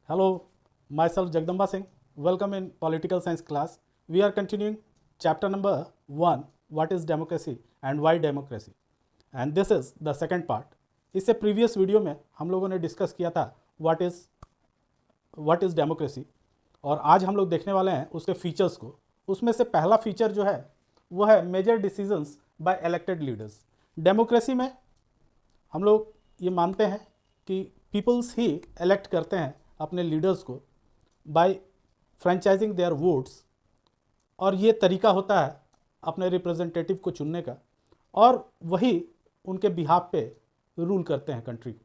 Hello, myself Jagdamba Singh. Welcome in political science class. We are continuing chapter number 1, what is democracy and why democracy. And this is the second part. इससे previous video में हम लोगों ने discuss किया था what is democracy, और आज हम लोग देखने वाले हैं उसके फीचर्स को। उसमें से पहला फीचर जो है वो है major decisions by elected leaders. Democracy में हम लोग ये मानते हैं कि पीपल्स ही इलेक्ट करते हैं अपने लीडर्स को बाय फ्रेंचाइजिंग देयर वोट्स, और ये तरीका होता है अपने रिप्रेजेंटेटिव को चुनने का, और वही उनके बिहाफ पे रूल करते हैं कंट्री को।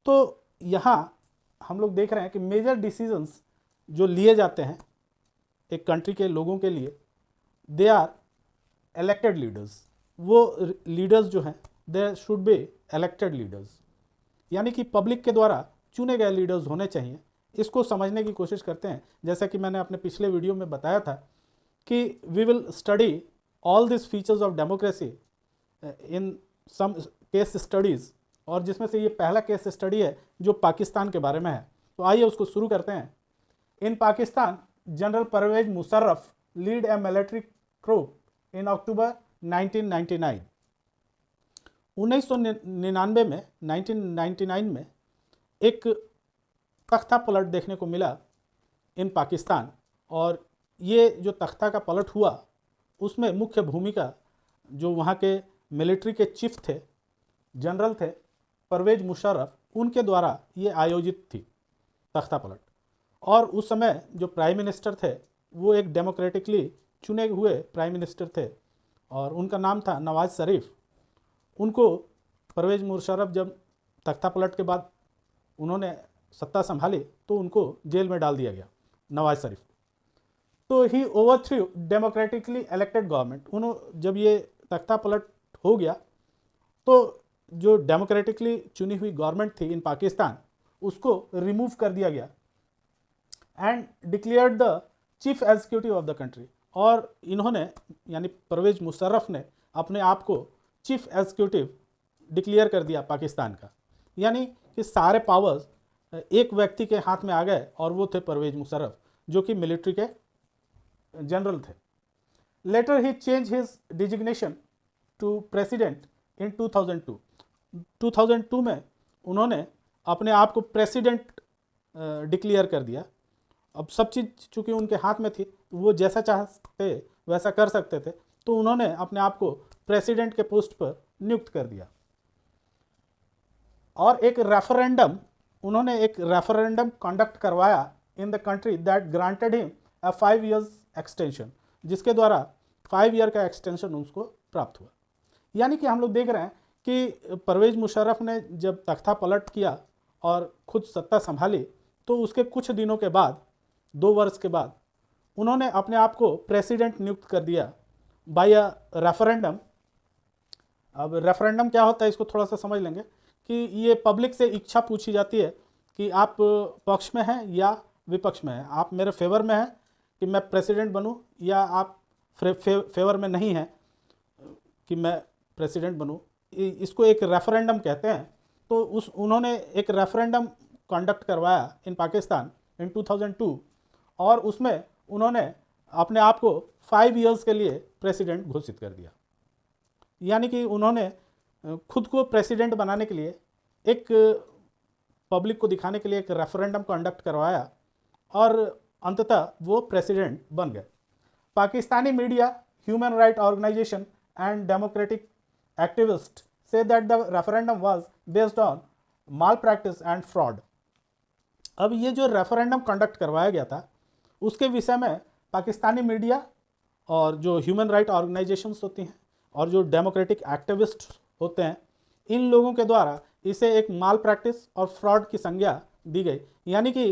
तो यहाँ हम लोग देख रहे हैं कि मेजर डिसीजंस जो लिए जाते हैं एक कंट्री के लोगों के लिए, दे आर इलेक्टेड लीडर्स। वो लीडर्स जो हैं they should be elected leaders, यानी कि पब्लिक के द्वारा चुने गए लीडर्स होने चाहिए। इसको समझने की कोशिश करते हैं। जैसा कि मैंने अपने पिछले वीडियो में बताया था कि we will study all this features of democracy in some case studies, और जिसमें से ये पहला केस स्टडी है जो पाकिस्तान के बारे में है। तो आइए उसको शुरू करते हैं। In Pakistan, general Pervez Musharraf lead a military coup in October 1999। 1999 में 1999 में एक तख्ता पलट देखने को मिला इन पाकिस्तान, और ये जो तख्ता का पलट हुआ उसमें मुख्य भूमिका जो वहाँ के मिलिट्री के चीफ थे, जनरल थे परवेज मुशर्रफ, उनके द्वारा ये आयोजित थी तख्ता पलट। और उस समय जो प्राइम मिनिस्टर थे वो एक डेमोक्रेटिकली चुने हुए प्राइम मिनिस्टर थे, और उनका नाम था नवाज शरीफ। उनको परवेज मुशर्रफ जब तख्ता पलट के बाद उन्होंने सत्ता संभाली तो उनको जेल में डाल दिया गया, नवाज शरीफ। तो ही ओवरथ्रू डेमोक्रेटिकली इलेक्टेड गवर्नमेंट। उन्होंने जब ये तख्ता पलट हो गया तो जो डेमोक्रेटिकली चुनी हुई गवर्नमेंट थी इन पाकिस्तान उसको रिमूव कर दिया गया and declared the chief executive of the country. और इन्होंने यानी परवेज मुशर्रफ ने अपने आप को चीफ एग्जीक्यूटिव डिक्लेयर कर दिया पाकिस्तान का, यानी कि सारे पावर्स एक व्यक्ति के हाथ में आ गए, और वो थे परवेज मुशर्रफ जो कि मिलिट्री के जनरल थे। Later he change his designation to president in 2002। 2002 में उन्होंने अपने आप को प्रेसिडेंट डिक्लेयर कर दिया। अब सब चीज़ चूँकि उनके हाथ में थी, वो जैसा चाहते वैसा कर सकते थे, तो उन्होंने अपने आप को प्रेसिडेंट के पोस्ट पर नियुक्त कर दिया। और उन्होंने एक रेफरेंडम कंडक्ट करवाया in the country that granted him a 5 years extension, जिसके द्वारा 5 year का एक्सटेंशन उसको प्राप्त हुआ। यानी कि हम लोग देख रहे हैं कि परवेज मुशर्रफ ने जब तख्ता पलट किया और खुद सत्ता संभाली तो उसके कुछ दिनों के बाद, 2 वर्ष के बाद, उन्होंने अपने आप को प्रेसिडेंट नियुक्त कर दिया बाय अ रेफरेंडम। अब रेफरेंडम क्या होता है इसको थोड़ा सा समझ लेंगे कि ये पब्लिक से इच्छा पूछी जाती है कि आप पक्ष में हैं या विपक्ष में हैं, आप मेरे फेवर में हैं कि मैं प्रेसिडेंट बनूं, या आप फेवर में नहीं हैं कि मैं प्रेसिडेंट बनूं। इसको एक रेफरेंडम कहते हैं। तो उन्होंने एक रेफरेंडम कंडक्ट करवाया इन पाकिस्तान इन 2002, और उसमें उन्होंने अपने आप को 5 years के लिए प्रेसिडेंट घोषित कर दिया। यानी कि उन्होंने खुद को प्रेसिडेंट बनाने के लिए एक पब्लिक को दिखाने के लिए एक रेफरेंडम कंडक्ट करवाया, और अंततः वो प्रेसिडेंट बन गए। Pakistani media, human right organisation and democratic activist say that the referendum was based on malpractice and fraud. अब ये जो रेफरेंडम कंडक्ट करवाया गया था उसके विषय में पाकिस्तानी मीडिया और जो ह्यूमन राइट ऑर्गेनाइजेशंस होती हैं और जो डेमोक्रेटिक एक्टिविस्ट होते हैं, इन लोगों के द्वारा इसे एक माल प्रैक्टिस और फ्रॉड की संज्ञा दी गई। यानी कि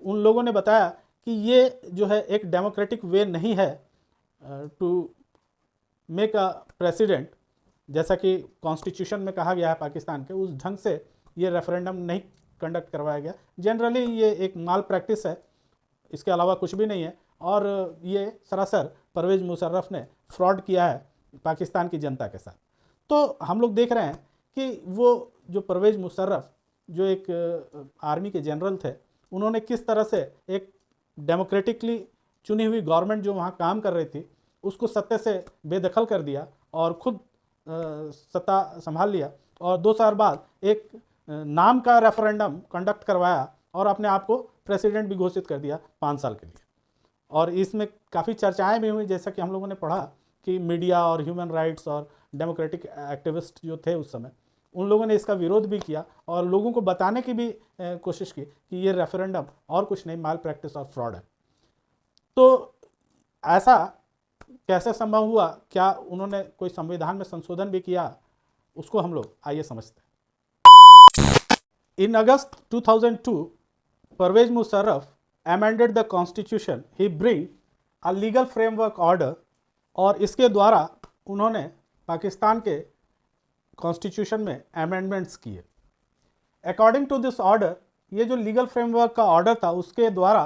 उन लोगों ने बताया कि ये जो है एक डेमोक्रेटिक वे नहीं है टू मेक अ प्रेसिडेंट, जैसा कि कॉन्स्टिट्यूशन में कहा गया है पाकिस्तान के, उस ढंग से ये रेफरेंडम नहीं कंडक्ट करवाया गया। जनरली ये एक माल प्रैक्टिस है, इसके अलावा कुछ भी नहीं है, और ये सरासर परवेज मुशर्रफ ने फ्रॉड किया है पाकिस्तान की जनता के साथ। तो हम लोग देख रहे हैं कि वो जो परवेज मुशर्रफ जो एक आर्मी के जनरल थे, उन्होंने किस तरह से एक डेमोक्रेटिकली चुनी हुई गवर्नमेंट जो वहाँ काम कर रही थी उसको सत्ते से बेदखल कर दिया और खुद सत्ता संभाल लिया, और 2 साल बाद एक नाम का रेफरेंडम कंडक्ट करवाया और अपने आप को प्रेसिडेंट भी घोषित कर दिया 5 साल के लिए। और इसमें काफ़ी चर्चाएं भी हुई, जैसा कि हम लोगों ने पढ़ा कि मीडिया और ह्यूमन राइट्स और डेमोक्रेटिक एक्टिविस्ट जो थे उस समय, उन लोगों ने इसका विरोध भी किया और लोगों को बताने की भी कोशिश की कि ये रेफरेंडम और कुछ नहीं, माल प्रैक्टिस और फ्रॉड है। तो ऐसा कैसे संभव हुआ? क्या उन्होंने कोई संविधान में संशोधन भी किया? उसको हम लोग आइए समझते हैं। इन अगस्त 2002 Parvez Musharraf amended the constitution. He bring a legal framework order, और इसके द्वारा उन्होंने पाकिस्तान के कॉन्स्टिट्यूशन में अमेंडमेंट्स किए। अकॉर्डिंग टू दिस ऑर्डर, ये जो लीगल फ्रेमवर्क का ऑर्डर था उसके द्वारा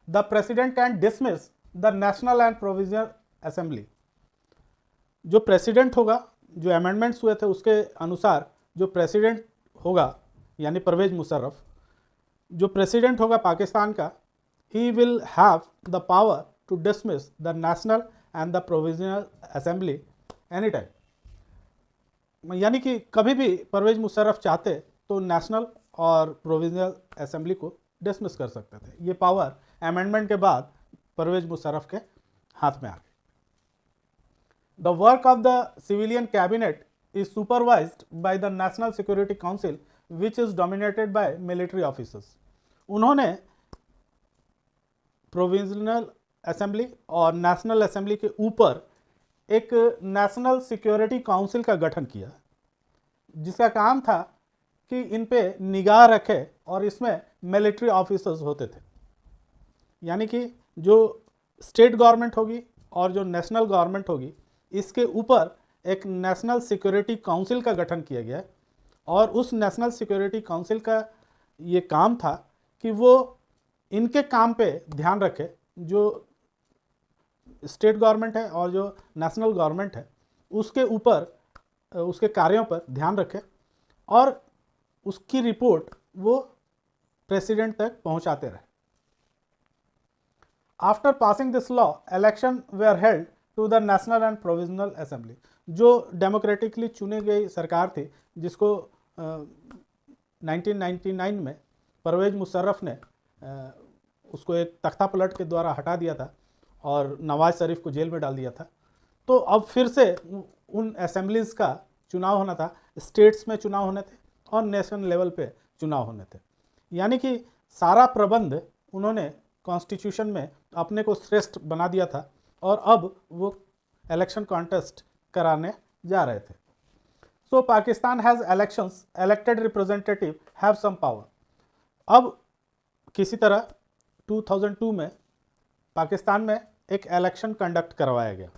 the president can dismiss the national and provisional assembly. जो प्रेसिडेंट होगा, जो अमेंडमेंट्स हुए थे उसके अनुसार जो प्रेसिडेंट होगा यानी परवेज मुशर्रफ, जो प्रेसिडेंट होगा पाकिस्तान का, he will have the power to dismiss the national and the provisional assembly anytime. यानी कि कभी भी परवेज मुशर्रफ चाहते तो नेशनल और प्रोविजनल असेंबली को डिसमिस कर सकते थे। ये पावर अमेंडमेंट के बाद परवेज मुशर्रफ के हाथ में आ गई। The work of the civilian cabinet is supervised by the national security council which is dominated by military officers. उन्होंने प्रोविजनल असेंबली और नेशनल असेंबली के ऊपर एक नेशनल सिक्योरिटी काउंसिल का गठन किया, जिसका काम था कि इन पे निगाह रखे और इसमें मिलिट्री ऑफिसर्स होते थे। यानी कि जो स्टेट गवर्नमेंट होगी और जो नेशनल गवर्नमेंट होगी, इसके ऊपर एक नेशनल सिक्योरिटी काउंसिल का गठन किया गया, और उस नेशनल सिक्योरिटी काउंसिल का ये काम था कि वो इनके काम पे ध्यान रखे, जो स्टेट गवर्नमेंट है और जो नेशनल गवर्नमेंट है उसके ऊपर, उसके कार्यों पर ध्यान रखे और उसकी रिपोर्ट वो प्रेसिडेंट तक पहुंचाते रहे। After passing this law, election were held to the national and provisional assembly. जो डेमोक्रेटिकली चुनी गई सरकार थी, जिसको 1999 में परवेज मुशर्रफ ने उसको एक तख्ता पलट के द्वारा हटा दिया था और नवाज शरीफ को जेल में डाल दिया था। तो अब फिर से उन असेंबलीज़ का चुनाव होना था, स्टेट्स में चुनाव होने थे और नेशनल लेवल पे चुनाव होने थे। यानी कि सारा प्रबंध उन्होंने कॉन्स्टिट्यूशन में अपने को श्रेष्ठ बना दिया था और अब वो इलेक्शन कॉन्टेस्ट कराने जा रहे थे। So Pakistan has elections, elected representative have some power. अब किसी तरह 2002 में पाकिस्तान में एक इलेक्शन कंडक्ट करवाया गया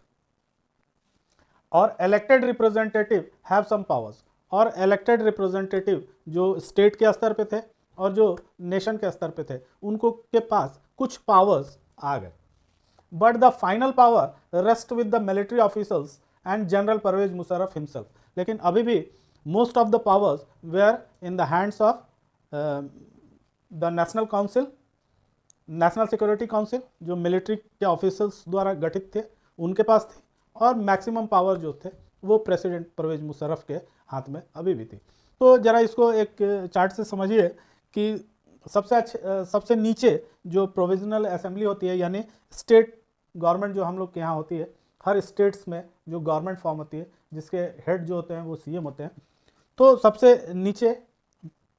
और elected representative have some powers, और इलेक्टेड रिप्रेजेंटेटिव जो स्टेट के स्तर पे थे और जो नेशन के स्तर पे थे उनको के पास कुछ पावर्स आ गए। But the final power rest with the military officers and general Pervez Musharraf himself. लेकिन अभी भी most of the powers were in the hands of the national council, national security council, जो मिलिट्री के ऑफिसर्स द्वारा गठित थे उनके पास थी, और मैक्सिमम पावर जो थे वो प्रेसिडेंट परवेज मुशर्रफ के हाथ में अभी भी थी। तो ज़रा इसको एक चार्ट से समझिए कि सबसे नीचे जो प्रोविजनल असेंबली होती है, यानी स्टेट गवर्नमेंट जो हम लोग के यहाँ होती है, हर स्टेट्स में जो गवर्नमेंट फॉर्म होती है जिसके हेड जो होते हैं वो सीएम होते हैं। तो सबसे नीचे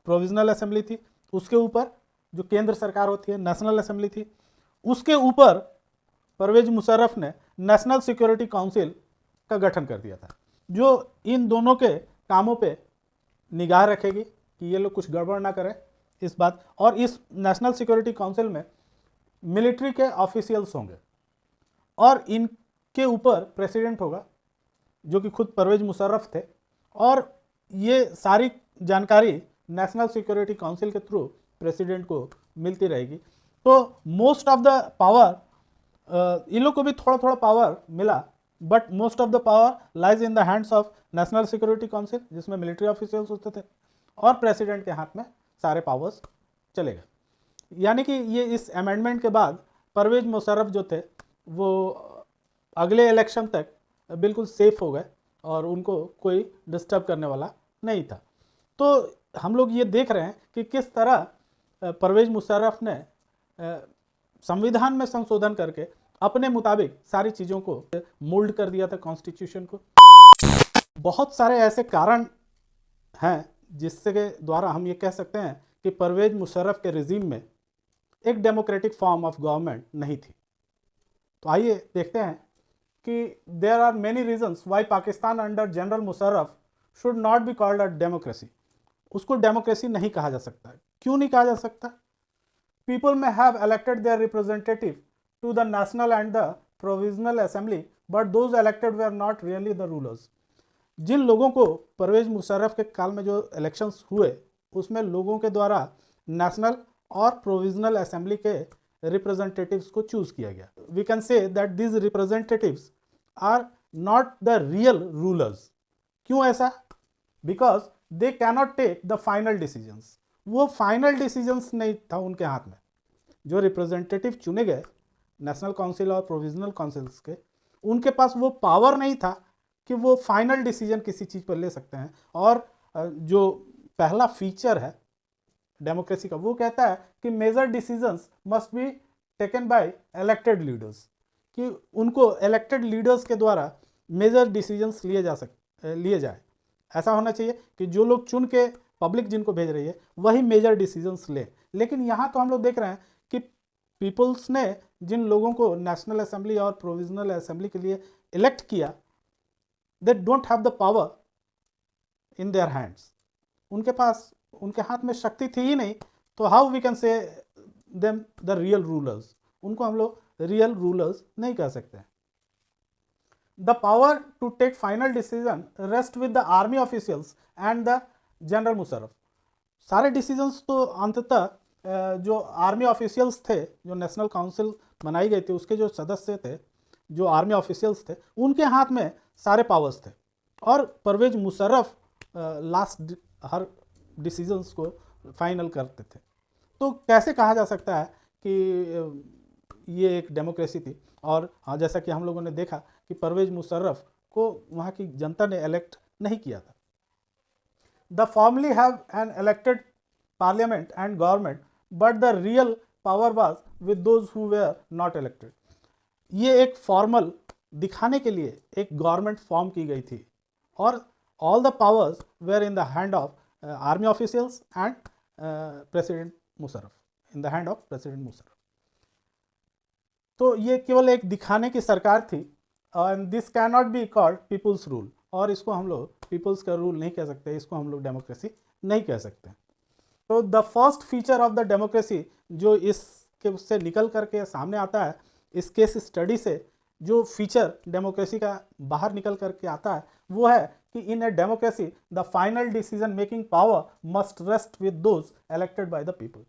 प्रोविजनल असेंबली थी, उसके ऊपर जो केंद्र सरकार होती है नेशनल असेंबली थी, उसके ऊपर परवेज मुशर्रफ ने नेशनल सिक्योरिटी काउंसिल का गठन कर दिया था, जो इन दोनों के कामों पे निगाह रखेगी कि ये लोग कुछ गड़बड़ ना करें इस बात। और इस नेशनल सिक्योरिटी काउंसिल में मिलिट्री के ऑफिशियल्स होंगे और इनके ऊपर प्रेसिडेंट होगा जो कि खुद परवेज मुशर्रफ थे, और ये सारी जानकारी नेशनल सिक्योरिटी काउंसिल के थ्रू प्रेसिडेंट को मिलती रहेगी। तो मोस्ट ऑफ द पावर, इन लोग को भी थोड़ा थोड़ा पावर मिला, but most of the power lies in the hands of national security council, जिसमें मिलिट्री ऑफिसर्स होते थे, और प्रेसिडेंट के हाथ में सारे पावर्स चले गए। यानी कि ये इस अमेंडमेंट के बाद परवेज मुशर्रफ जो थे वो अगले इलेक्शन तक बिल्कुल सेफ हो गए और उनको कोई डिस्टर्ब करने वाला नहीं था। तो हम लोग ये देख रहे हैं कि किस तरह परवेज मुशर्रफ ने संविधान में संशोधन करके अपने मुताबिक सारी चीज़ों को मोल्ड कर दिया था कॉन्स्टिट्यूशन को। बहुत सारे ऐसे कारण हैं जिसके द्वारा हम ये कह सकते हैं कि परवेज मुशर्रफ के रिजीम में एक डेमोक्रेटिक फॉर्म ऑफ गवर्नमेंट नहीं थी। तो आइए देखते हैं कि there are many reasons why Pakistan under general Musharraf should not be called a democracy. उसको डेमोक्रेसी नहीं कहा जा सकता। क्यों नहीं कहा जा सकता? People may have elected their representative to the national and the provisional assembly but those elected they are not really the rulers. जिन लोगों को परवेज मुशर्रफ के काल में जो इलेक्शंस हुए उसमें लोगों के द्वारा नेशनल और प्रोविजनल असेंबली के रिप्रेजेंटेटिव्स को चूज किया गया। We can say that these representatives are not the real rulers. क्यों ऐसा? Because they cannot take the final decisions. वो फाइनल डिसीजंस नहीं था उनके हाथ में। जो रिप्रेजेंटेटिव चुने गए नेशनल काउंसिल और प्रोविजनल काउंसिल्स के, उनके पास वो पावर नहीं था कि वो फाइनल डिसीजन किसी चीज़ पर ले सकते हैं। और जो पहला फीचर है डेमोक्रेसी का वो कहता है कि major decisions must be taken by elected leaders, कि उनको इलेक्टेड लीडर्स के द्वारा मेजर डिसीजंस लिए जाए। ऐसा होना चाहिए कि जो लोग चुन के पब्लिक जिनको भेज रही है वही मेजर डिसीजंस ले। लेकिन यहाँ तो हम लोग देख रहे हैं कि पीपल्स ने जिन लोगों को नेशनल असेंबली और प्रोविजनल असेंबली के लिए इलेक्ट किया, they don't have the power in their hands. उनके हाथ में शक्ति थी ही नहीं, तो how we can say them the real rulers. उनको हम लोग रियल रूलर्स नहीं कह सकते। The power to take final decision rest with the army officials and the general Musharraf. सारे डिसीजंस तो अंततः जो आर्मी ऑफिशियल्स थे, जो नेशनल काउंसिल बनाई गई थी उसके जो सदस्य थे, जो आर्मी ऑफिशियल्स थे, उनके हाथ में सारे पावर्स थे। और परवेज मुशर्रफ लास्ट हर डिसीजंस को फाइनल करते थे। तो कैसे कहा जा सकता है कि ये एक डेमोक्रेसी थी? और हाँ, जैसा कि हम लोगों ने देखा कि परवेज मुशर्रफ को वहाँ की जनता ने इलेक्ट नहीं किया था। The formally have an elected parliament and government but the real power was with those who were not elected. ये एक फॉर्मल दिखाने के लिए एक गवर्नमेंट फॉर्म की गई थी और all the powers were in the hand of army officials and president Musharraf, in the hand of president Musharraf. तो ये केवल एक दिखाने की सरकार थी and this can not be called people's rule. और इसको हम लोग पीपल्स का रूल नहीं कह सकते, इसको हम लोग डेमोक्रेसी नहीं कह सकते। तो the first feature of the democracy जो इसके उससे निकल करके सामने आता है, इस केस स्टडी से जो फीचर डेमोक्रेसी का बाहर निकल करके आता है वो है कि in a democracy the final decision making power must rest with those elected by the people.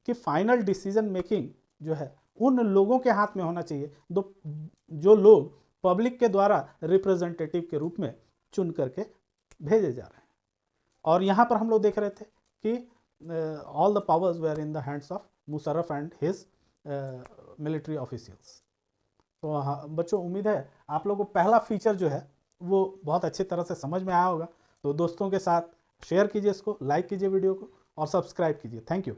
कि फाइनल डिसीजन मेकिंग जो है उन लोगों के हाथ में होना चाहिए जो लोग पब्लिक के द्वारा रिप्रेजेंटेटिव के रूप में चुन करके भेजे जा रहे हैं। और यहाँ पर हम लोग देख रहे थे कि all the powers were in the hands of Musharraf and his military officials. तो हाँ बच्चों, उम्मीद है आप लोगों को पहला फीचर जो है वो बहुत अच्छी तरह से समझ में आया होगा। तो दोस्तों के साथ शेयर कीजिए, इसको लाइक कीजिए वीडियो को और सब्सक्राइब कीजिए। Thank you.